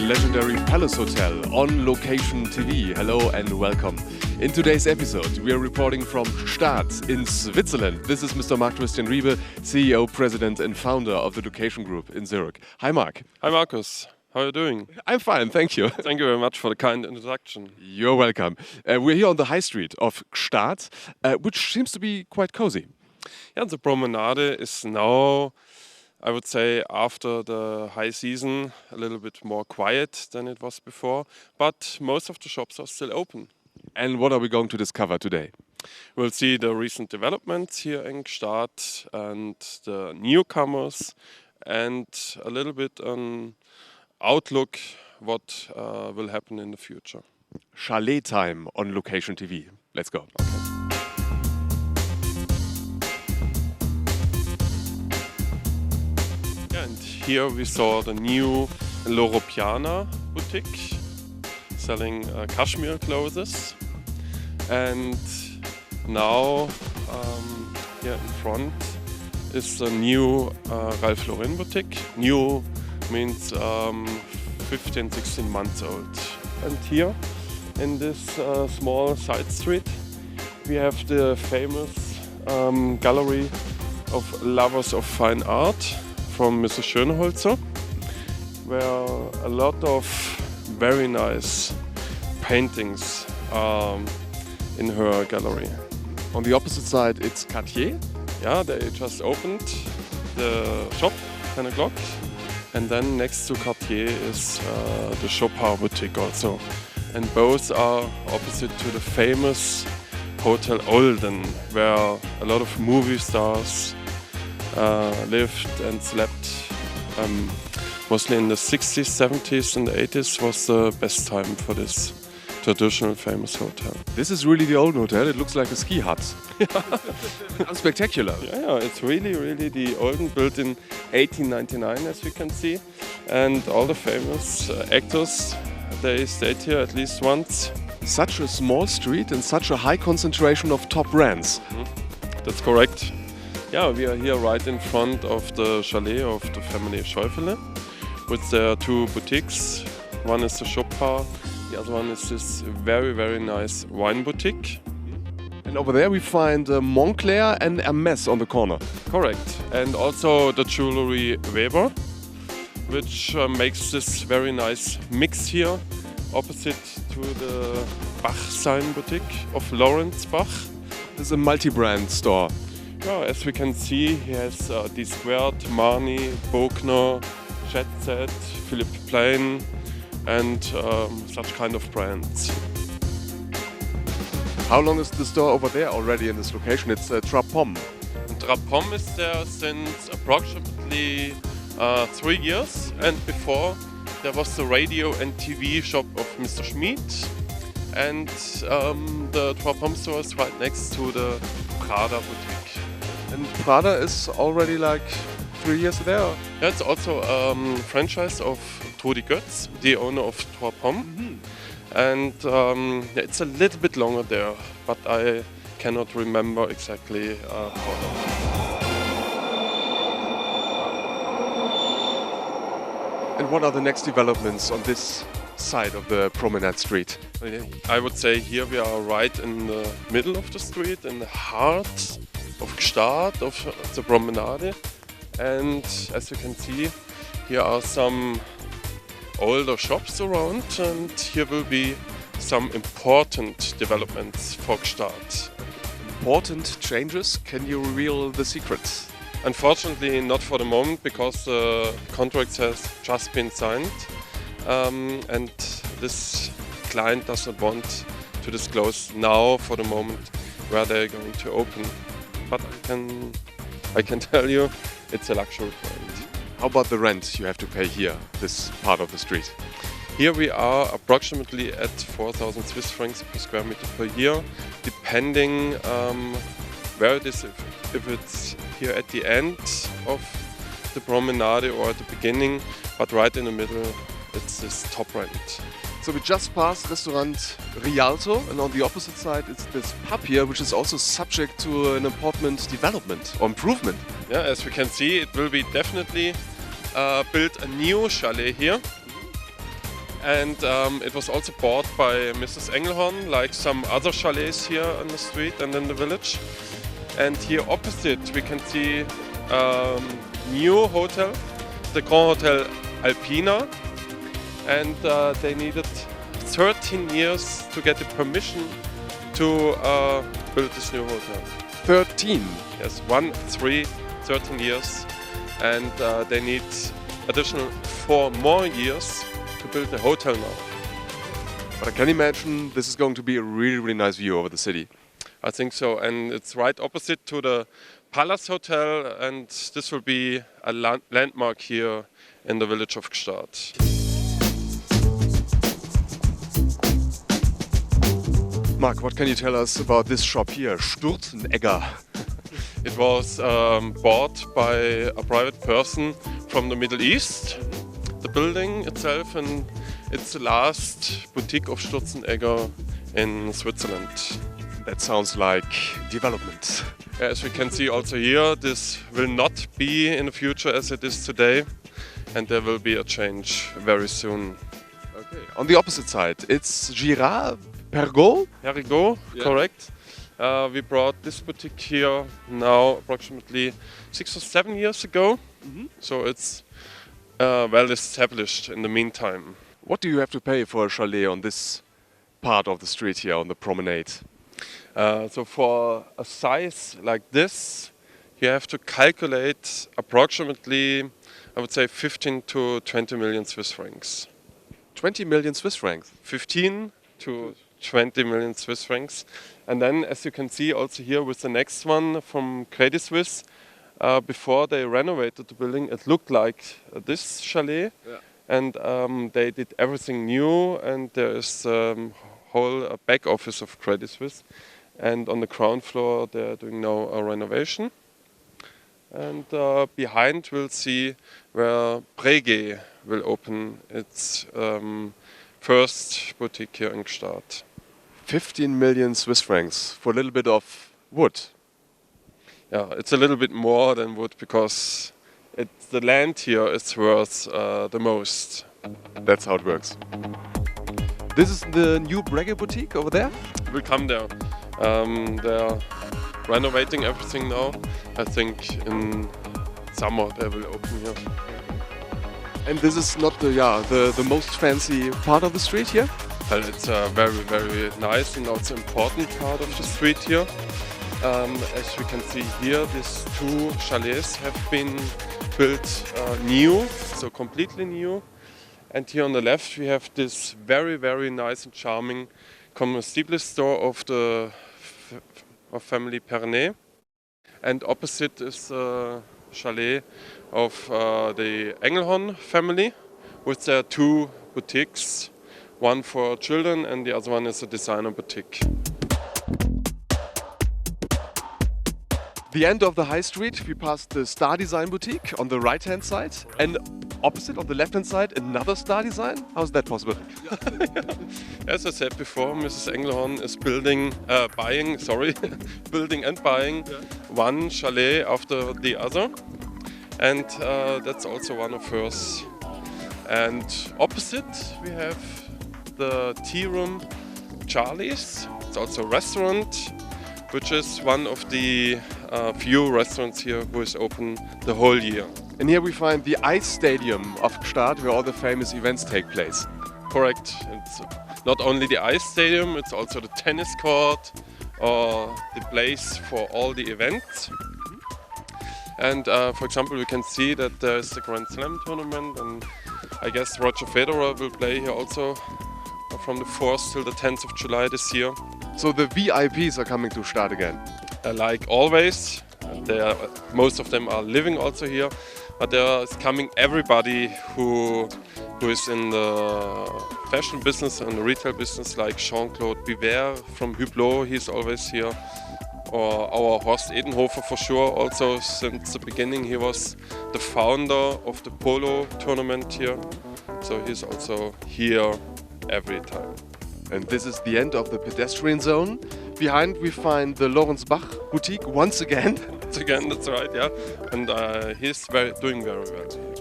legendary Palace Hotel on Location TV. Hello and welcome. In today's episode, we are reporting from Gstaad in Switzerland. This is Mr. Marc-Christian, CEO, President and founder of the Location Group in Zurich. Hi, Marc. Hi, Marcus. How are you doing? I'm fine, thank you. Thank you very much for the kind introduction. You're welcome. We're here on the high street of Gstaad, which seems to be quite cozy. Yeah, the Promenade is now, I would say, after the high season, a little bit more quiet than it was before, but most of the shops are still open. And what are we going to discover today? We'll see the recent developments here in Gstaad and the newcomers and a little bit an outlook what will happen in the future. Chalet time on Location TV. Let's go. And here we saw the new L'Europeana boutique selling cashmere clothes. And now here in front is the new Ralph Lauren boutique. New means 15, 16 months old. And here in this small side street we have the famous gallery of lovers of fine art from Mrs. Schönholzer, where a lot of very nice paintings are in her gallery. On the opposite side, it's Cartier. Yeah, they just opened the shop, 10 o'clock. And then next to Cartier is the Chopin boutique also. And both are opposite to the famous Hotel Olden, where a lot of movie stars lived and slept. Mostly in the 60s, 70s and 80s was the best time for this traditional famous hotel. This is really the old hotel. It looks like a ski hut. Spectacular. Yeah, it's really the Olden, built in 1899, as you can see. And all the famous actors, they stayed here at least once. Such a small street and such a high concentration of top brands. That's correct. Yeah, we are here right in front of the chalet of the family Schäufele with their two boutiques. One is the Chopin, the other one is this very nice wine boutique. And over there we find Moncler and Hermès on the corner. Correct. And also the jewelry Weber, which makes this very nice mix here, opposite to the Bach-Sein boutique of Lawrence Bach. This is a multi-brand store. Yeah, as we can see, he has D Squared, Marni, Bogner, Jet Set, Philippe Plein, and such kind of brands. How long is the store over there already in this location? It's Trapom. Trapom is there since approximately 3 years, and before there was the radio and TV shop of Mr. Schmid, and the Trapom store is right next to the Prada boutique. And Prada is already like 3 years there? Yeah, it's also a franchise of Trudi Götz, the owner of Trapom. And it's a little bit longer there, but I cannot remember exactly how long. And what are the next developments on this side of the Promenade Street? I would say here we are right in the middle of the street, in the heart of Gstaad, of the Promenade. And as you can see, here are some older shops around, and here will be some important developments for Gstaad. Important changes? Can you reveal the secrets? Unfortunately not for the moment, because the contract has just been signed, and this client does not want to disclose now for the moment where they're going to open. But I can tell you it's a luxury brand. How about the rent you have to pay here, this part of the street? Here we are approximately at 4,000 Swiss francs per square meter per year, depending where it is, if it's here at the end of the Promenade or at the beginning, but right in the middle it's this top rent. So we just passed restaurant Rialto, and on the opposite side it's this pub here, which is also subject to an important development or improvement. Yeah, as we can see, it will be definitely built a new chalet here. And it was also bought by Mrs. Engelhorn, like some other chalets here on the street and in the village. And here opposite we can see new hotel, the Grand Hotel Alpina. And they needed 13 years to get the permission to build this new hotel. 13? Yes, 13 years. And they need additional 4 more years to build a hotel now. But I can imagine this is going to be a really, really nice view over the city. I think so, and it's right opposite to the Palace Hotel, and this will be a landmark here in the village of Gstaad. Marc, what can you tell us about this shop here, Sturzenegger? It was bought by a private person from the Middle East, the building itself, and it's the last boutique of Sturzenegger in Switzerland. That sounds like development. As we can see also here, this will not be in the future as it is today, and there will be a change very soon. Okay. On the opposite side, it's Girard Perregaux? Perregaux, Yeah. correct. We brought this boutique here now approximately 6 or 7 years ago, so it's well established in the meantime. What do you have to pay for a chalet on this part of the street here on the Promenade? So for a size like this, you have to calculate approximately, I would say, 15 to 20 million Swiss francs. 20 million Swiss francs. 15 to 20 million Swiss francs. And then, as you can see also here with the next one from Credit Suisse, before they renovated the building, it looked like this chalet. Yeah. And they did everything new, and there is whole back office of Credit Suisse. And on the ground floor, they're doing now a renovation. And behind, we'll see where Breguet will open its first boutique here in Gstaad. 15 million Swiss francs for a little bit of wood. Yeah, it's a little bit more than wood because the land here is worth the most. That's how it works. This is the new Breguet boutique over there? We'll come there. They're renovating everything now. I think in summer they will open here. And this is not the most fancy part of the street here? Well, it's a very, very nice and also important part of the street here. As we can see here, these 2 chalets have been built new, so completely new. And here on the left we have this very, very nice and charming comestible store of the family Promenade. And opposite is a chalet of the Engelhorn family with their 2 boutiques, one for children and the other one is a designer boutique. The end of the high street, we passed the Star Design boutique on the right hand side, and opposite on the left hand side another Star Design. How is that possible? As I said before, Mrs. Engelhorn is building and buying one chalet after the other, and that's also one of hers. And opposite we have the tea room Charlie's. It's also a restaurant, which is one of the few restaurants here who is open the whole year. And here we find the ice stadium of Gstaad, where all the famous events take place. Correct. It's not only the ice stadium, it's also the tennis court or the place for all the events. And for example, we can see that there is the Grand Slam tournament, and I guess Roger Federer will play here also from the 4th till the 10th of July this year. So the VIPs are coming to Gstaad again. Like always, most of them are living also here, but there is coming everybody who is in the fashion business and the retail business, like Jean-Claude Biver from Hublot, he's always here, or our Horst Edenhofer for sure. Also since the beginning he was the founder of the polo tournament here, so he's also here every time. And this is the end of the pedestrian zone. Behind we find the Lorenzbach boutique once again. That's right, yeah. And he's doing very well here.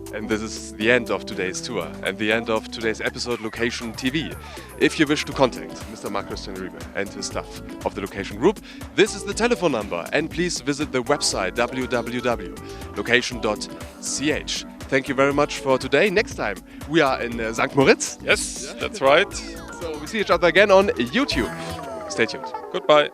Yeah. And this is the end of today's tour and the end of today's episode Location TV. If you wish to contact Mr. Marc-Christian Riebe and his staff of the Location Group, this is the telephone number, and please visit the website www.location.ch. Thank you very much for today. Next time we are in St. Moritz. Yes, that's right. So we see each other again on YouTube. Stay tuned. Goodbye.